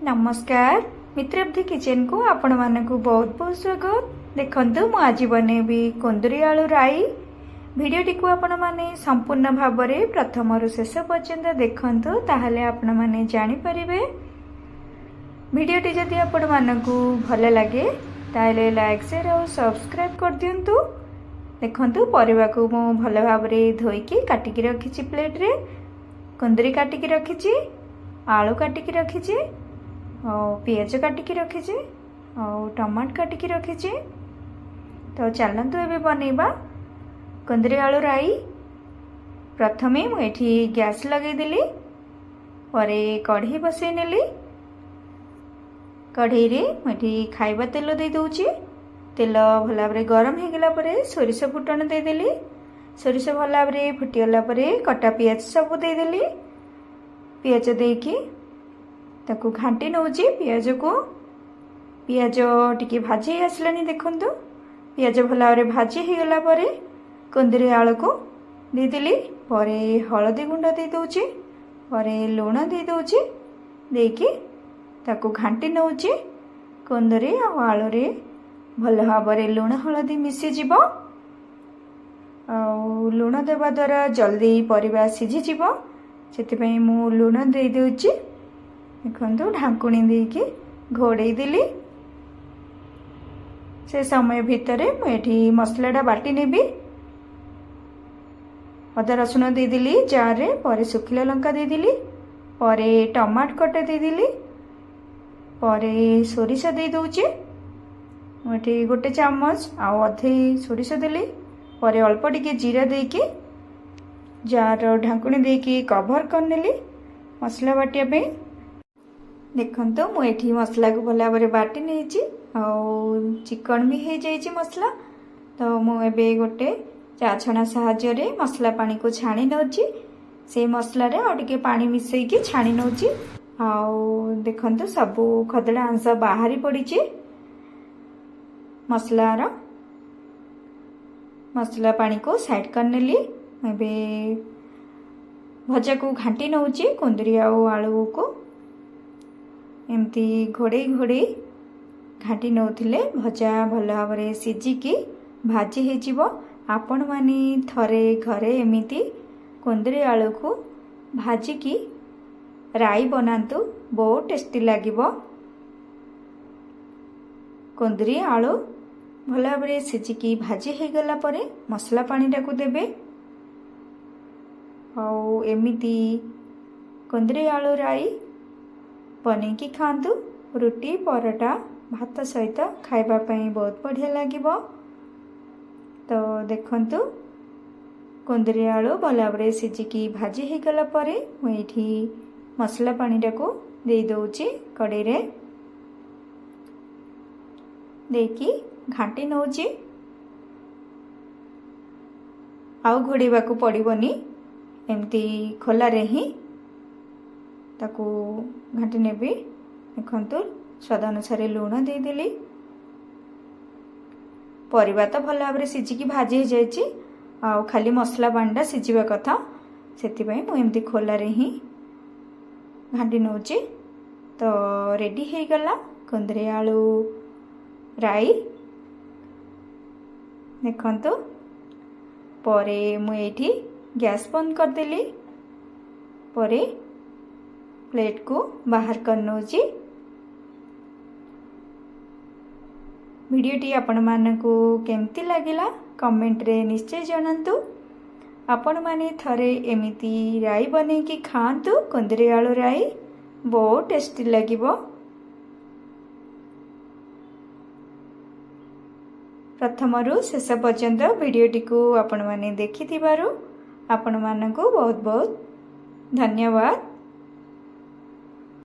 नमस्कार मित्रब्धि किचन को आपण मानक बहुत बहुत स्वागत। देखंतु मु आज बनेबी कुंदरी आलू राई। भिडियोटी को आपण माने संपूर्ण भाव में प्रथम रु शेष पर्यंत देखंतु ताहले आपण माने जानि परिबे। भिडियोटी जदि आपण मानक भल लगे ताहले लाइक शेयर और सब्सक्राइब कर दियंतु। देखंतु परिवा को मु भल भाव में धोईकी काटिकी रखिछि प्लेट रे। कुंदरी काटिकी रखिछि, आलू काटिकी रखिछि, पियाज काटिकी रखिछि और टमाटर काटिकी रखिछि। तो चलतु एबे बनैबा कुंदरी आलू राई। प्रथमे मु एठी गैस लगे देली, परे कढ़ी बसई नेली। कढ़ई रे मु एठी खाइबा तेल दे दउची। तेल भल भाव गरम हो गला परे सोरिष फुटण दे देली। सोरिष भल भाव फुटीगला परे कटा पियाज सब दे देली। पियाज देकी ताकू घाटी नौची। पियाज टिके भाजी आसलानी देखंतु। पियाज भल भाव भाजी हो गला परे कुंदरी आलू को दे देली। परे हळदी गुंड दे दउची, परे लूण दे दउची। देकी ताकू घाटी नौची। कुंदरी आ आलू रे भल भाव लूण हळदी मिसी जीवो। लूण देवा द्वारा जल्दी परिबा सिझी जीवो, सेतिपई मु लूण दे दउची। देखंतु ढाकुणी देकी घोड़े देली। से समय भितरे मुझे मसलाटा बाटी नेबी। अदा रसुण दे देली जार रे, परे सुखिला लंका दे देली, परे टमाटर कटा दे देली, परे सोरिष दे दउची। मुझे गोटे चामच आउ अधे सोरिष देली। परे अल्प टिके जीरा देकी जार ढाकुणी देकी कभर कर नेली मसला बाटिया पे। देखंतु मु एठी मसला को भल भाव बाटी नेछि और चिकन भी हो जाइछि मसला। तो मु एबे गोटे चा छणा साहाय्य रे मसला पानी को छाणी नउछि। से मसला रे और टिके पानी मिसई की छाणी नउछि। आउ देखंतु सबु खदड़ा अंश बाहरी पड़िछि मसला रो। मसला पानी को साइड कर नेली। एबे भजा को घाटी नउछि। कुंदरी आलू को एमती घोड़े घोड़े घाटी नौथिले भजा भल भाव सिझिकी भाजी हो जीवो। आपण माने थरे घरे एमिति कुंदरी आलू को भाजिकी राई बनातु, बहुत टेस्टी लागिबो। कुंदरी आलू भल भाव सिझिकी भाजी हो गला परे मसला पानीटा को देबे। और एमिति कुंदरी आलू राई बनेकी खातु। रुटी परोटा भात सहित खाइबा पई बहुत बढ़िया लागिबो। तो देखंतु कुंदरी आलू भल भाव सिझिकी भाजी हो गला परे मुझे मसला पानीटा को दे दउची। कड़े रे देकी घाटी नउची। आउ घोड़ेबा को पड़िबनी, एमती खोला रे ही ताकू घाटी नेबी। देखंतु स्वाद अनुसार लूण दे देली। परिबा तो भल भाव सिझिकी भाजी हो जाइछि। आउ खाली मसला पानीटा सिझिबा कथा, सेतिपई मु एमती खोला रे ही घाटी नउची। तो रेडी हो गला कुंदरी आलू राई। देखंतु परे मु एठी गैस बंद कर देली। परे प्लेट को बाहर कर नउची। वीडियोटी आपण मानकु केमती लागिला कमेंट रे निश्चय जणांतु। आपण माने थरे एमिति राई बनेकी खांतु। कुंदरी आलू राई बहुत टेस्टी लागिबो। प्रथमरु शेष पर्यंत वीडियोटी को आपण माने देखि थिबारु आपण मानकु बहुत बहुत धन्यवाद।